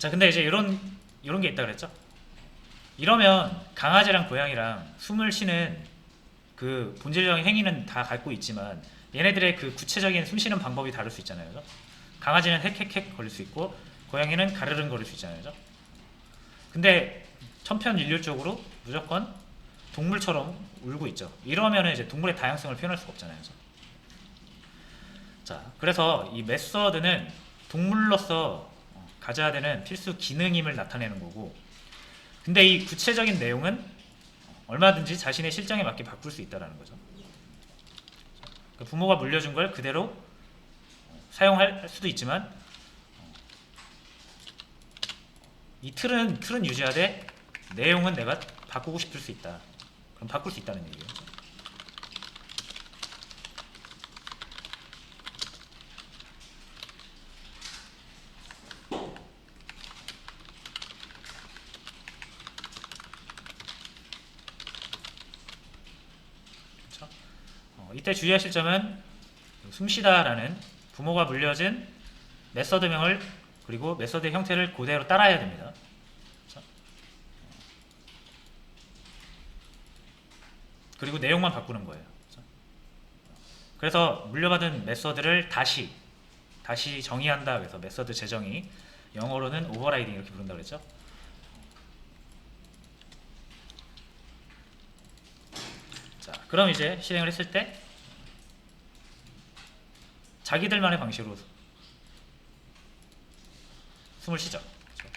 자, 근데 이제 이런 게 있다 그랬죠? 이러면 강아지랑 고양이랑 숨을 쉬는 그 본질적인 행위는 다 갖고 있지만 얘네들의 그 구체적인 숨 쉬는 방법이 다를 수 있잖아요. 그죠? 강아지는 헥헥헥 거릴 수 있고 고양이는 가르릉 거릴 수 있잖아요. 그죠? 근데 천편일률적으로 무조건 동물처럼 울고 있죠. 이러면 이제 동물의 다양성을 표현할 수가 없잖아요. 그죠? 자, 그래서 이 메서드는 동물로서 가져야 되는 필수 기능임을 나타내는 거고, 근데 이 구체적인 내용은 얼마든지 자신의 실정에 맞게 바꿀 수 있다는 거죠. 부모가 물려준 걸 그대로 사용할 수도 있지만 이 틀은 유지하되 내용은 내가 바꾸고 싶을 수 있다. 그럼 바꿀 수 있다는 얘기예요. 그렇죠? 이때 주의하실 점은 숨쉬다라는 부모가 물려진 메서드명을 그리고 메서드의 형태를 그대로 따라야 됩니다. 그렇죠? 그리고 내용만 바꾸는 거예요. 그렇죠? 그래서 물려받은 메서드를 다시 정의한다. 그래서 메서드 재정의, 영어로는 오버라이딩 이렇게 부른다 그랬죠. 자, 그럼 이제 실행을 했을 때 자기들만의 방식으로 숨을 쉬죠. 그렇죠?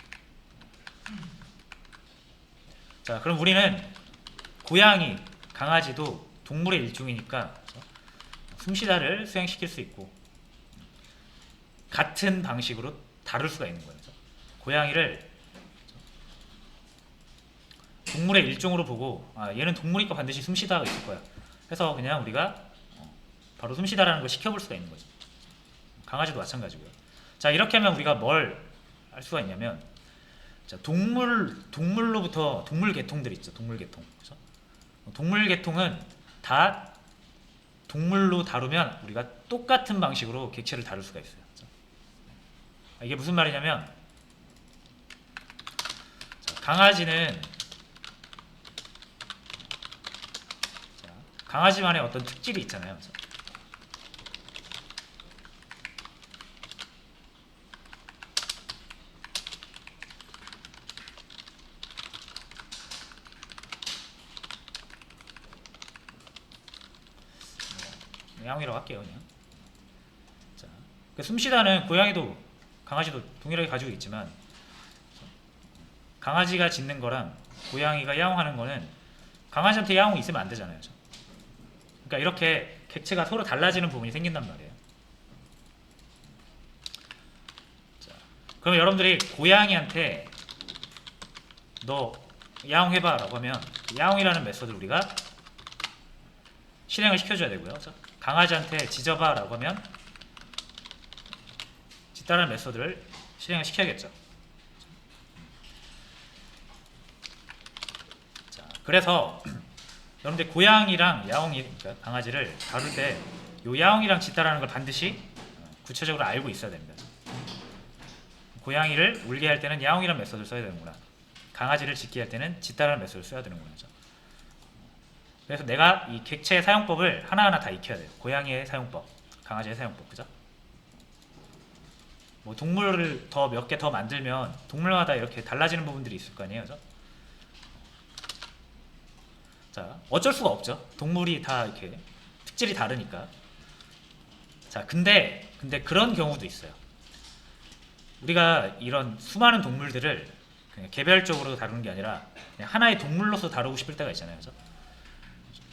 자, 그럼 우리는 고양이, 강아지도 동물의 일종이니까 그렇죠? 숨쉬다를 수행시킬 수 있고 같은 방식으로 다룰 수가 있는 거죠. 고양이를 동물의 일종으로 보고 얘는 동물이니까 반드시 숨쉬다가 있을 거야. 그래서 그냥 우리가 바로 숨쉬다라는 걸 시켜볼 수가 있는 거죠. 강아지도 마찬가지고요. 자, 이렇게 하면 우리가 뭘 할 수가 있냐면, 자, 동물로부터 동물 계통들 있죠. 동물 계통. 그렇죠? 동물 계통은 다 동물로 다루면 우리가 똑같은 방식으로 객체를 다룰 수가 있어요. 그렇죠? 이게 무슨 말이냐면, 자, 강아지만의 어떤 특질이 있잖아요. 그렇죠? 야옹이라고 할게요. 그냥. 자, 숨쉬다는 고양이도 강아지도 동일하게 가지고 있지만 강아지가 짖는 거랑 고양이가 야옹하는 거는 강아지한테 야옹이 있으면 안 되잖아요. 그러니까 이렇게 객체가 서로 달라지는 부분이 생긴단 말이에요. 자, 그럼 여러분들이 고양이한테 너 야옹해봐 라고 하면 야옹이라는 메소드를 우리가 실행을 시켜줘야 되고요. 그렇죠? 강아지한테 짖어봐 라고 하면 짖다라는 메소드를 실행을 시켜야겠죠. 자, 그래서 여러분들 고양이랑 야옹이, 그러니까 강아지를 다룰 때 요 야옹이랑 짖다라는 걸 반드시 구체적으로 알고 있어야 됩니다. 고양이를 울게 할 때는 야옹이라는 메소드를 써야 되는구나. 강아지를 짖게 할 때는 짖다라는 메소드를 써야 되는구나. 그래서 내가 이 객체의 사용법을 하나하나 다 익혀야 돼요. 고양이의 사용법, 강아지의 사용법, 그죠? 뭐 동물을 더 몇 개 더 만들면 동물마다 이렇게 달라지는 부분들이 있을 거 아니에요, 그죠? 자, 어쩔 수가 없죠. 동물이 다 이렇게 특질이 다르니까. 자, 근데 그런 경우도 있어요. 우리가 이런 수많은 동물들을 그냥 개별적으로 다루는 게 아니라 그냥 하나의 동물로서 다루고 싶을 때가 있잖아요, 그죠?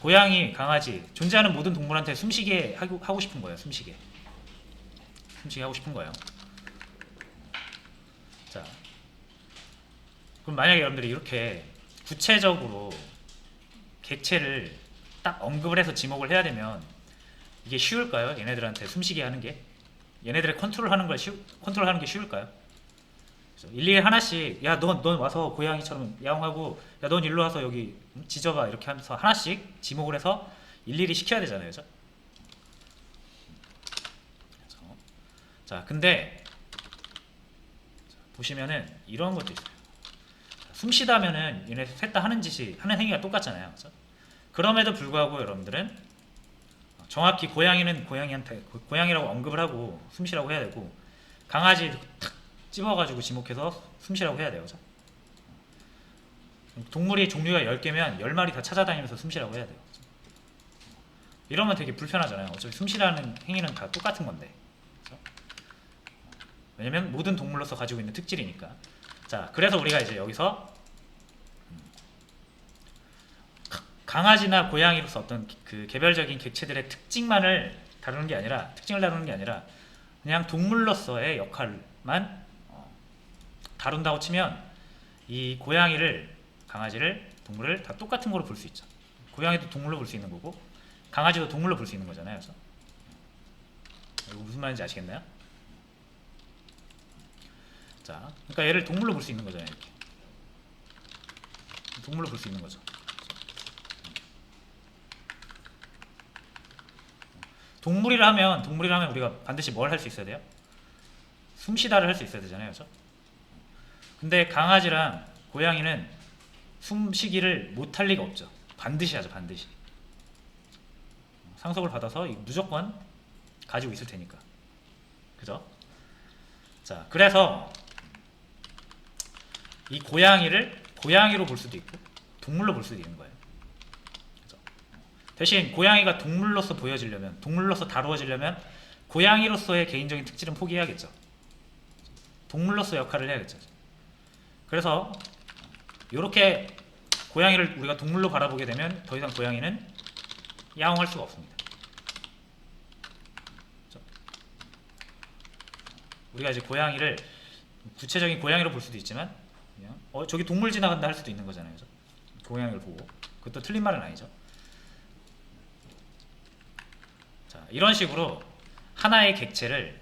고양이, 강아지, 존재하는 모든 동물한테 숨쉬게 하고 싶은 거예요. 숨쉬게 하고 싶은 거예요. 자, 그럼 만약에 여러분들이 이렇게 구체적으로 객체를 딱 언급을 해서 지목을 해야 되면 이게 쉬울까요? 얘네들한테 숨쉬게 하는 게? 얘네들을 컨트롤하는 게 쉬울까요? 일일이 하나씩, 야, 넌 와서 고양이처럼 야옹하고, 야, 넌 일로 와서 여기 짖어봐 이렇게 하면서 하나씩 지목을 해서 일일이 시켜야 되잖아요, 그죠? 자, 근데 보시면은 이런 것도 있어요. 숨쉬다면은 얘네 셋 다 하는 행위가 똑같잖아요. 그죠? 그럼에도 불구하고 여러분들은 정확히 고양이는 고양이라고 언급을 하고 숨쉬라고 해야 되고, 강아지 탁 찝어가지고 지목해서 숨쉬라고 해야 돼요. 그죠? 동물이 종류가 10개면 10마리 다 찾아다니면서 숨쉬라고 해야 돼요. 그죠? 이러면 되게 불편하잖아요. 어차피 숨쉬라는 행위는 다 똑같은 건데. 그죠? 왜냐면 모든 동물로서 가지고 있는 특질이니까. 자, 그래서 우리가 이제 여기서 강아지나 고양이로서 어떤 그 개별적인 객체들의 특징을 다루는 게 아니라 그냥 동물로서의 역할만 다룬다고 치면 이 고양이를, 강아지를, 동물을 다 똑같은 거로 볼 수 있죠. 고양이도 동물로 볼 수 있는 거고 강아지도 동물로 볼 수 있는 거잖아요. 그래서 이거 무슨 말인지 아시겠나요? 자, 그러니까 얘를 동물로 볼 수 있는 거잖아요. 이렇게 동물로 볼 수 있는 거죠. 동물이라 하면 우리가 반드시 뭘 할 수 있어야 돼요? 숨쉬다를 할 수 있어야 되잖아요. 그렇죠? 근데 강아지랑 고양이는 숨쉬기를 못할 리가 없죠. 반드시 하죠. 반드시. 상속을 받아서 무조건 가지고 있을 테니까. 그죠? 자, 그래서 이 고양이를 고양이로 볼 수도 있고 동물로 볼 수도 있는 거예요. 그죠? 대신 고양이가 동물로서 보여지려면, 동물로서 다루어지려면 고양이로서의 개인적인 특질은 포기해야겠죠. 동물로서 역할을 해야겠죠. 그래서 이렇게 고양이를 우리가 동물로 바라보게 되면 더 이상 고양이는 야옹할 수가 없습니다. 그렇죠? 우리가 이제 고양이를 구체적인 고양이로 볼 수도 있지만 그냥 저기 동물 지나간다 할 수도 있는 거잖아요. 그렇죠? 고양이를 보고. 그것도 틀린 말은 아니죠. 자, 이런 식으로 하나의 객체를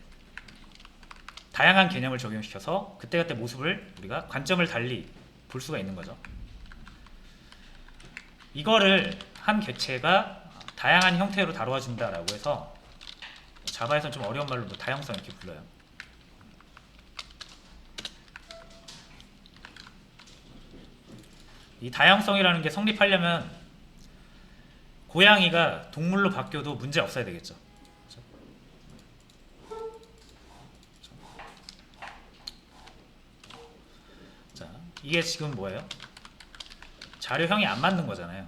다양한 개념을 적용시켜서 그때그때 모습을 우리가 관점을 달리 볼 수가 있는 거죠. 이거를 한 객체가 다양한 형태로 다루어진다라고 해서 자바에서는 좀 어려운 말로 다양성 이렇게 불러요. 이 다양성이라는 게 성립하려면 고양이가 동물로 바뀌어도 문제 없어야 되겠죠. 자, 이게 지금 뭐예요? 자료형이 안 맞는 거잖아요.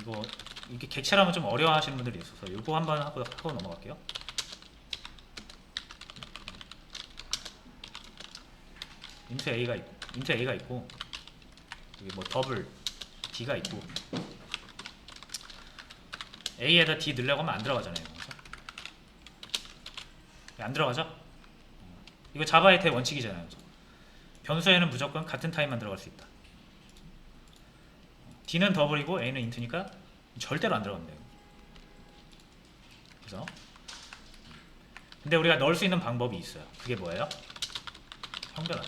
이거 이게 객체라면 좀 어려워하시는 분들이 있어서 이거 한번 하고 넘어갈게요. 인트 A가 있고 여기 뭐 더블 D가 있고 A에다 D 넣으려고 하면 안 들어가잖아요. 안 들어가죠? 이거 자바의 대원칙이잖아요. 변수에는 무조건 같은 타입만 들어갈 수 있다. D는 더블이고 A는 인트니까 절대로 안 들어갑니다. 그래서 근데 우리가 넣을 수 있는 방법이 있어요. 그게 뭐예요? 형변화.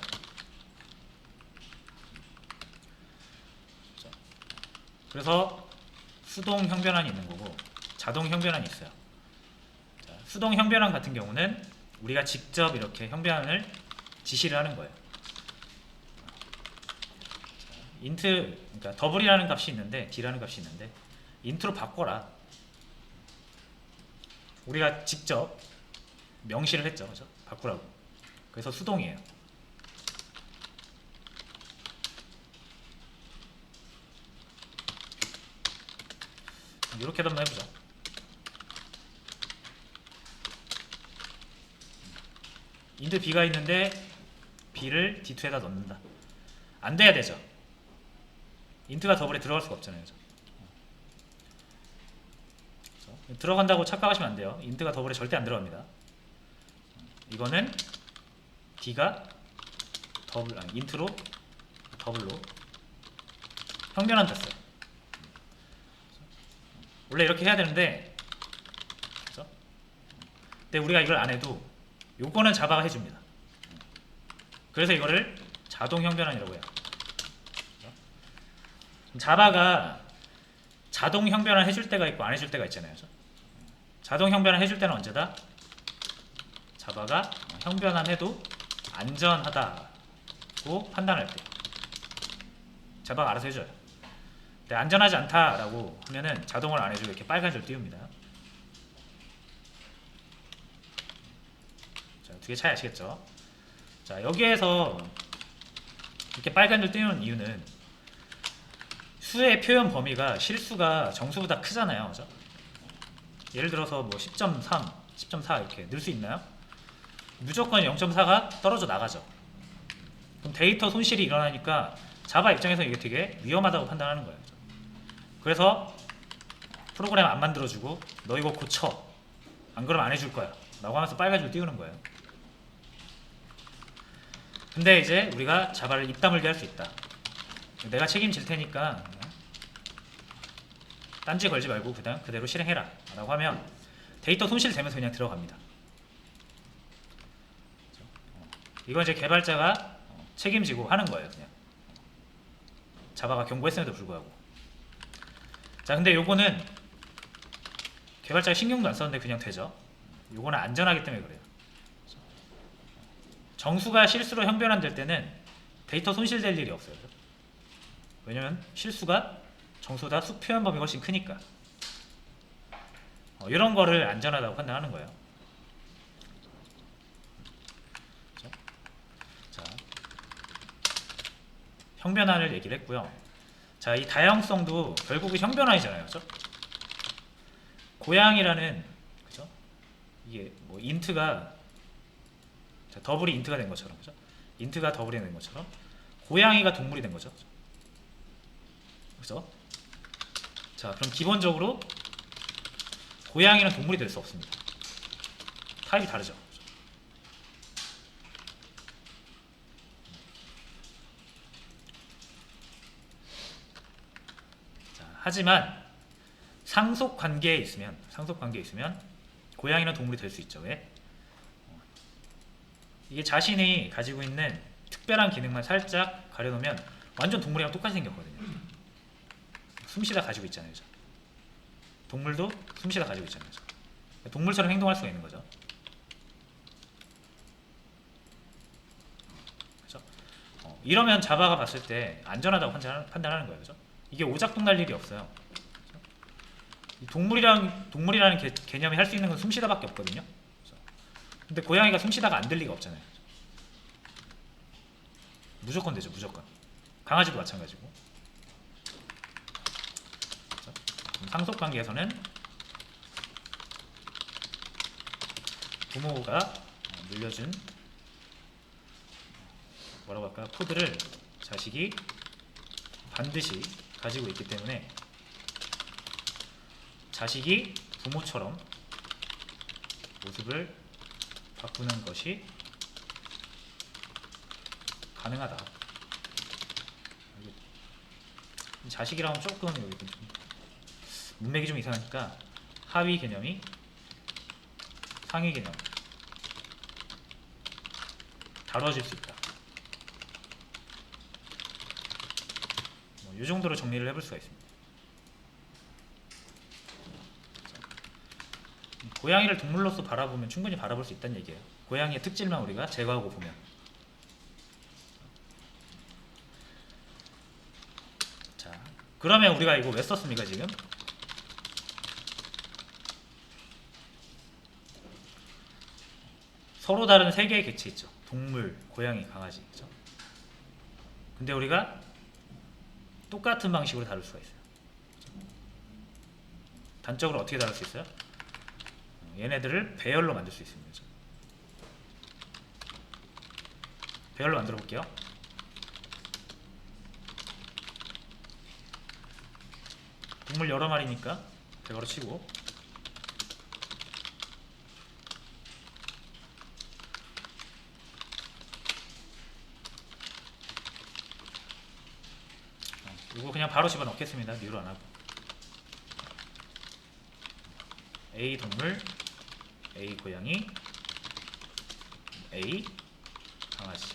그래서 수동 형변환이 있는 거고 자동 형변환이 있어요. 자, 수동 형변환 같은 경우는 우리가 직접 이렇게 형변환을 지시를 하는 거예요. 인트, 그러니까 더블이라는 값이 있는데 D라는 값이 있는데 인트로 바꿔라. 우리가 직접 명시를 했죠. 그죠? 바꾸라고. 그래서 수동이에요. 이렇게도 한번 해보자. 인트 B가 있는데 B를 D2에다 넣는다. 안 돼야 되죠. 인트가 더블에 들어갈 수가 없잖아요. 그죠? 들어간다고 착각하시면 안 돼요. 인트가 더블에 절대 안 들어갑니다. 이거는 D가 인트로 더블로 형변환 됐어요. 원래 이렇게 해야 되는데, 그렇죠? 근데 우리가 이걸 안 해도 요거는 자바가 해줍니다. 그래서 이거를 자동 형변환이라고 해요. 그렇죠? 자바가 자동 형변환 해줄 때가 있고 안 해줄 때가 있잖아요. 그렇죠? 자동 형변환 해줄 때는 언제다? 자바가 형변환 해도 안전하다고 판단할 때 자바가 알아서 해줘요. 근데 안전하지 않다라고 하면은 자동으로 안 해주고 이렇게 빨간 줄 띄웁니다. 자, 두 개 차이 아시겠죠? 자, 여기에서 이렇게 빨간 줄 띄우는 이유는 수의 표현 범위가 실수가 정수보다 크잖아요. 그죠? 예를 들어서 뭐 10.3, 10.4 이렇게 늘 수 있나요? 무조건 0.4가 떨어져 나가죠. 그럼 데이터 손실이 일어나니까 자바 입장에서 이게 되게 위험하다고 판단하는 거예요. 그래서 프로그램 안 만들어주고 너 이거 고쳐, 안 그러면 안 해줄 거야 라고 하면서 빨간 줄 띄우는 거예요. 근데 이제 우리가 자바를 입 다물게 할 수 있다. 내가 책임질 테니까 딴지 걸지 말고 그냥 그대로 실행해라 라고 하면 데이터 손실 되면서 그냥 들어갑니다. 이건 이제 개발자가 책임지고 하는 거예요. 그냥 자바가 경고했음에도 불구하고. 자, 근데 요거는 개발자가 신경도 안 썼는데 그냥 되죠. 요거는 안전하기 때문에 그래요. 정수가 실수로 형변환될 때는 데이터 손실될 일이 없어요. 왜냐면 실수가 정수보다 수 표현 범위가 훨씬 크니까. 이런 거를 안전하다고 판단하는 거예요. 자, 형변환을 얘기를 했고요. 자, 이 다양성도 결국은 형변환이잖아요. 그죠? 고양이라는, 그죠? 이게 뭐 인트가 더블이 인트가 된 것처럼, 그죠? 인트가 더블이 된 것처럼 고양이가 동물이 된 거죠. 그죠? 자, 그럼 기본적으로 고양이는 동물이 될 수 없습니다. 타입이 다르죠. 자, 하지만 상속 관계에 있으면 고양이는 동물이 될 수 있죠. 왜? 이게 자신이 가지고 있는 특별한 기능만 살짝 가려놓으면 완전 동물이랑 똑같이 생겼거든요. 숨쉬다 가지고 있잖아요. 그죠? 동물도 숨쉬다 가지고 있잖아요. 그죠? 동물처럼 행동할 수가 있는 거죠. 그죠? 이러면 자바가 봤을 때 안전하다고 판단하는 거예요. 그죠? 이게 오작동 날 일이 없어요. 동물이라는 개념이 할 수 있는 건 숨쉬다밖에 없거든요. 근데 고양이가 숨쉬다가 안 될 리가 없잖아요. 무조건 되죠. 무조건. 강아지도 마찬가지고. 상속관계에서는 부모가 물려준 뭐라고 할까요? 코드를 자식이 반드시 가지고 있기 때문에 자식이 부모처럼 모습을 바꾸는 것이 가능하다. 자식이라면 조금 여기 좀 문맥이 좀 이상하니까 하위 개념이 상위 개념 다뤄질 수 있다. 이 정도로 정리를 해볼 수가 있습니다. 고양이를 동물로서 바라보면 충분히 바라볼 수 있다는 얘기예요. 고양이의 특질만 우리가 제거하고 보면. 자, 그러면 우리가 이거 왜 썼습니까 지금? 서로 다른 세 개의 객체 있죠. 동물, 고양이, 강아지. 그렇죠? 근데 우리가 똑같은 방식으로 다룰 수가 있어요. 단적으로 어떻게 다룰 수 있어요? 얘네들을 배열로 만들 수 있습니다. 그렇죠? 배열로 만들어 볼게요. 동물 여러 마리니까 배열로 치고 이거 그냥 바로 집어넣겠습니다. 미루 안하고 A 동물, A 고양이, A 강아지.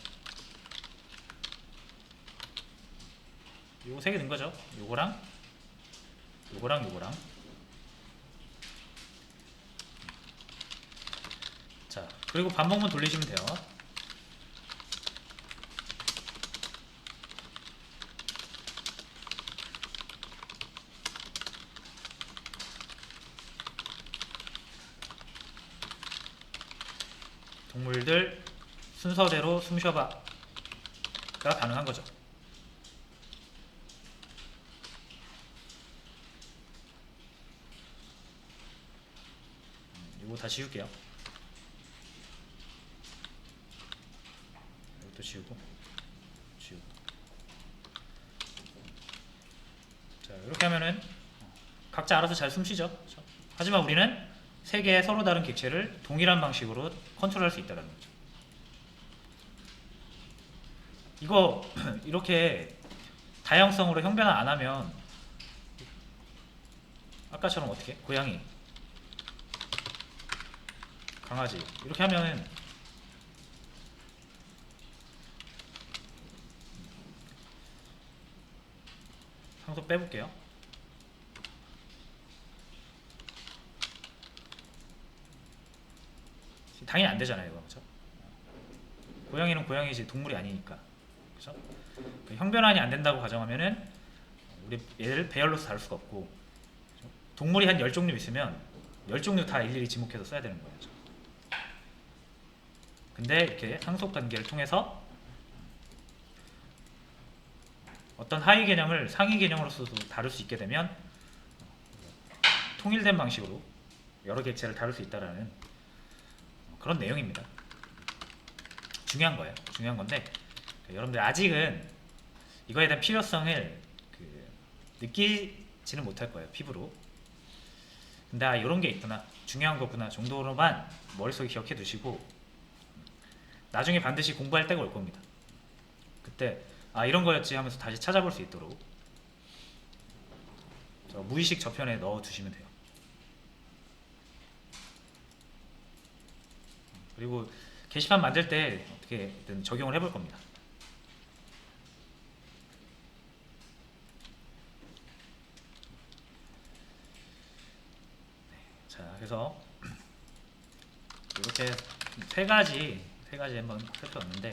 요거 3개 넣은 거죠. 요거랑 요거랑 자, 그리고 반복만 돌리시면 돼요. 동물들 순서대로 숨 쉬어봐가 가능한 거죠. 이거 다 지울게요. 이것도 지우고. 자, 이렇게 하면은 각자 알아서 잘 숨쉬죠. 그렇죠? 하지만 우리는 세 개의 서로 다른 객체를 동일한 방식으로 컨트롤할 수 있다는 거죠. 이거 이렇게 다양성으로 형변화 안 하면 아까처럼 어떻게? 고양이, 강아지 이렇게 하면 상속 빼볼게요. 당연히 안 되잖아요, 이거. 그렇죠? 고양이는 고양이지 동물이 아니니까. 그렇죠? 형변환이 안 된다고 가정하면은 우리 얘를 배열로서 다룰 수가 없고, 그렇죠? 동물이 한 10종류 있으면 10종류 다 일일이 지목해서 써야 되는 거예요. 그렇죠? 근데 이렇게 상속 관계를 통해서 어떤 하위 개념을 상위 개념으로서도 다룰 수 있게 되면 통일된 방식으로 여러 객체를 다룰 수 있다라는 그런 내용입니다. 중요한 거예요. 중요한 건데 여러분들 아직은 이거에 대한 필요성을 느끼지는 못할 거예요. 피부로. 근데 이런 게 있구나, 중요한 거구나 정도로만 머릿속에 기억해 두시고 나중에 반드시 공부할 때가 올 겁니다. 그때 이런 거였지 하면서 다시 찾아볼 수 있도록 무의식 저편에 넣어 두시면 돼요. 그리고 게시판 만들 때 어떻게든 적용을 해볼 겁니다. 자, 그래서 이렇게 세 가지 한번 살펴봤는데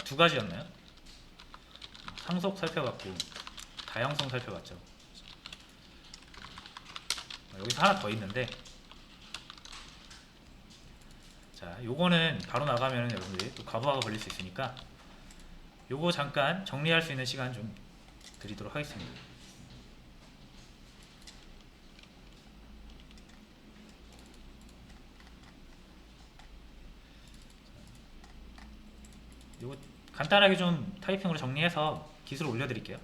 두 가지였나요? 상속 살펴봤고 다양성 살펴봤죠. 여기서 하나 더 있는데, 자, 요거는 바로 나가면 여러분들이 또 과부하가 걸릴 수 있으니까 요거 잠깐 정리할 수 있는 시간 좀 드리도록 하겠습니다. 요거 간단하게 좀 타이핑으로 정리해서 기술을 올려드릴게요.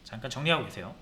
잠깐 정리하고 계세요.